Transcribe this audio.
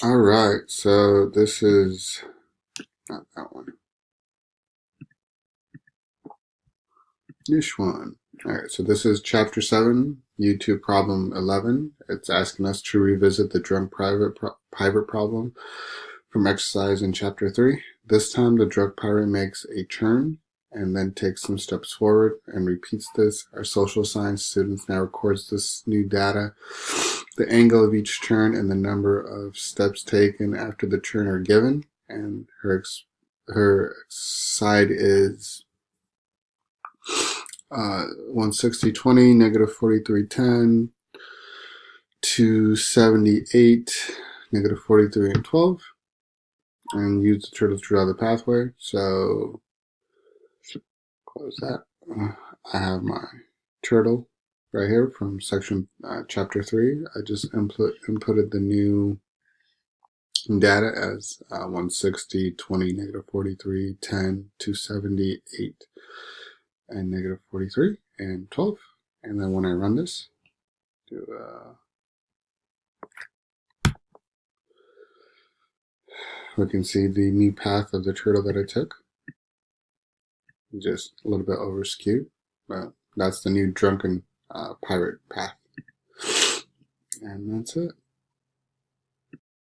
All right, so this is not that one. This one. All right, so this is chapter 7, YouTube problem 11. It's asking us to revisit the drunk pirate problem from exercise in chapter 3. This time the drunk pirate makes a turn and then takes some steps forward and repeats this. Our social science students now records this new data. The angle of each turn and the number of steps taken after the turn are given, and her side is 160.20, negative 43.10, 278, negative 43 and 12, and use the turtle to draw the pathway. So close that. I have my turtle right here from section chapter 3. I just inputted the new data as 160, 20, negative 43, 10, 278, and negative 43 and 12. And then when I run this, we can see the new path of the turtle that I took. Just a little bit over skewed, but that's the new drunken pirate path. And that's it.